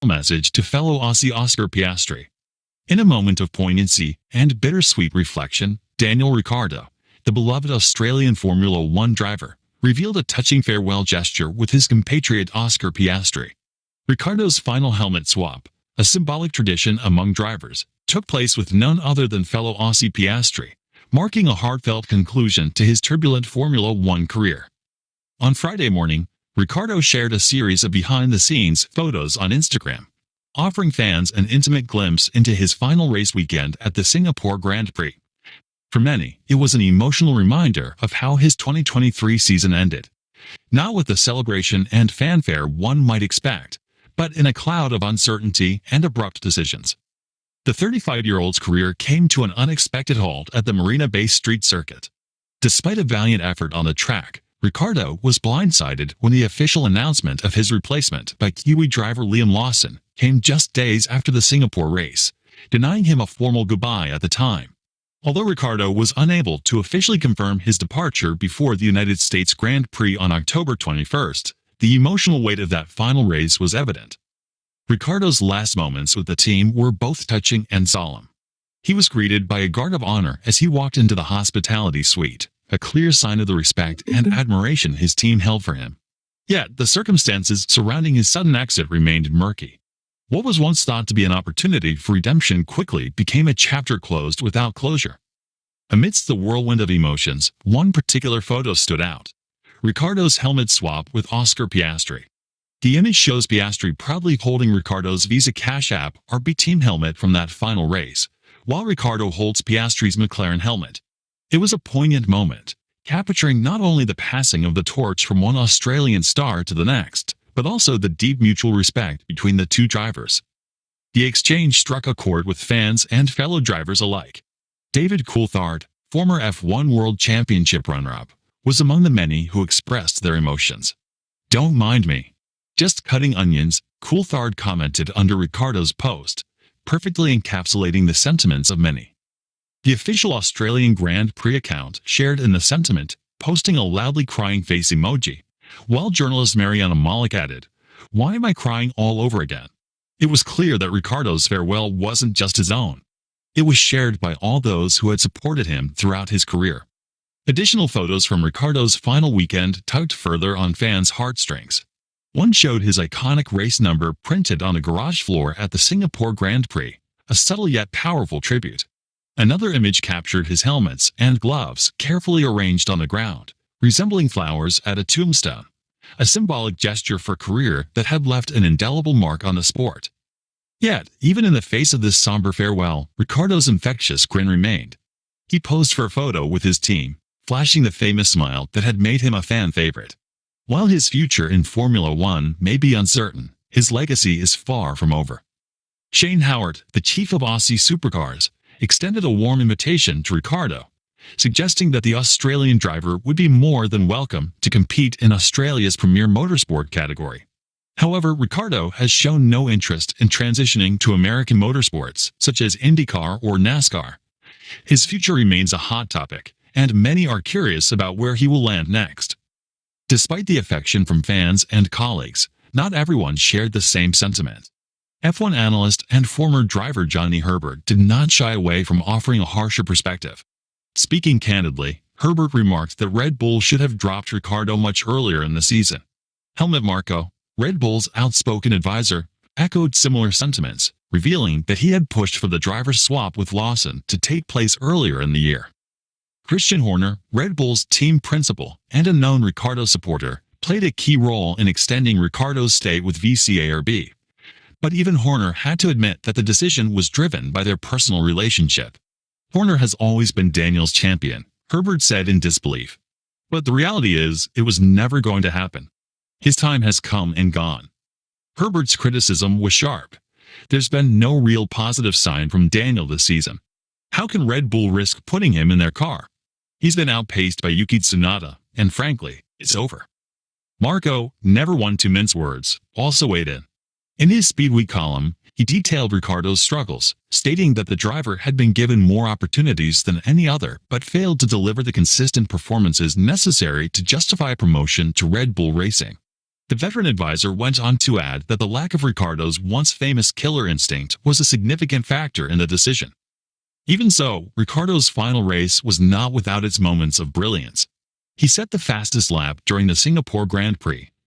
message to fellow Aussie Oscar Piastri. In a moment of poignancy and bittersweet reflection, Daniel Ricciardo, the beloved Australian Formula One driver, revealed a touching farewell gesture with his compatriot Oscar Piastri. Ricciardo's final helmet swap, a symbolic tradition among drivers, took place with none other than fellow Aussie Piastri, marking a heartfelt conclusion to his turbulent Formula One career. On Friday morning, Ricciardo shared a series of behind-the-scenes photos on Instagram, offering fans an intimate glimpse into his final race weekend at the Singapore Grand Prix. For many, it was an emotional reminder of how his 2023 season ended. Not with the celebration and fanfare one might expect, but in a cloud of uncertainty and abrupt decisions. The 35-year-old's career came to an unexpected halt at the Marina Bay Street Circuit. Despite a valiant effort on the track, Ricciardo was blindsided when the official announcement of his replacement by Kiwi driver Liam Lawson came just days after the Singapore race, denying him a formal goodbye at the time. Although Ricciardo was unable to officially confirm his departure before the United States Grand Prix on October 21st, the emotional weight of that final race was evident. Ricciardo's last moments with the team were both touching and solemn. He was greeted by a guard of honor as he walked into the hospitality suite, a clear sign of the respect and admiration his team held for him. Yet, the circumstances surrounding his sudden exit remained murky. What was once thought to be an opportunity for redemption quickly became a chapter closed without closure. Amidst the whirlwind of emotions, one particular photo stood out: Ricciardo's helmet swap with Oscar Piastri. The image shows Piastri proudly holding Ricciardo's Visa Cash App RB team helmet from that final race, while Ricciardo holds Piastri's McLaren helmet. It was a poignant moment, capturing not only the passing of the torch from one Australian star to the next, but also the deep mutual respect between the two drivers. The exchange struck a chord with fans and fellow drivers alike. David Coulthard, former F1 World Championship runner-up, was among the many who expressed their emotions. "Don't mind me. Just cutting onions," Coulthard commented under Ricciardo's post, perfectly encapsulating the sentiments of many. The official Australian Grand Prix account shared in the sentiment, posting a loudly crying face emoji, while journalist Mariana Malik added, "Why am I crying all over again?" It was clear that Ricciardo's farewell wasn't just his own. It was shared by all those who had supported him throughout his career. Additional photos from Ricciardo's final weekend tugged further on fans' heartstrings. One showed his iconic race number printed on a garage floor at the Singapore Grand Prix, a subtle yet powerful tribute. Another image captured his helmets and gloves carefully arranged on the ground, resembling flowers at a tombstone, a symbolic gesture for a career that had left an indelible mark on the sport. Yet, even in the face of this somber farewell, Ricciardo's infectious grin remained. He posed for a photo with his team, flashing the famous smile that had made him a fan favorite. While his future in Formula One may be uncertain, his legacy is far from over. Shane Howard, the chief of Aussie Supercars, extended a warm invitation to Ricciardo, suggesting that the Australian driver would be more than welcome to compete in Australia's premier motorsport category. However, Ricciardo has shown no interest in transitioning to American motorsports, such as IndyCar or NASCAR. His future remains a hot topic, and many are curious about where he will land next. Despite the affection from fans and colleagues, not everyone shared the same sentiment. F1 analyst and former driver Johnny Herbert did not shy away from offering a harsher perspective. Speaking candidly, Herbert remarked that Red Bull should have dropped Ricciardo much earlier in the season. Helmut Marko, Red Bull's outspoken advisor, echoed similar sentiments, revealing that he had pushed for the driver's swap with Lawson to take place earlier in the year. Christian Horner, Red Bull's team principal and a known Ricciardo supporter, played a key role in extending Ricciardo's stay with VCARB. But even Horner had to admit that the decision was driven by their personal relationship. "Horner has always been Daniel's champion," Herbert said in disbelief. "But the reality is, it was never going to happen. His time has come and gone." Herbert's criticism was sharp. There's been no real positive sign from Daniel this season. How can Red Bull risk putting him in their car? He's been outpaced by Yuki Tsunoda, and frankly, it's over. Marko, never one to mince words, also weighed in. In his Speed Week column, he detailed Ricciardo's struggles, stating that the driver had been given more opportunities than any other but failed to deliver the consistent performances necessary to justify promotion to Red Bull Racing. The veteran advisor went on to add that the lack of Ricciardo's once famous killer instinct was a significant factor in the decision. Even so, Ricciardo's final race was not without its moments of brilliance. He set the fastest lap during the Singapore Grand Prix,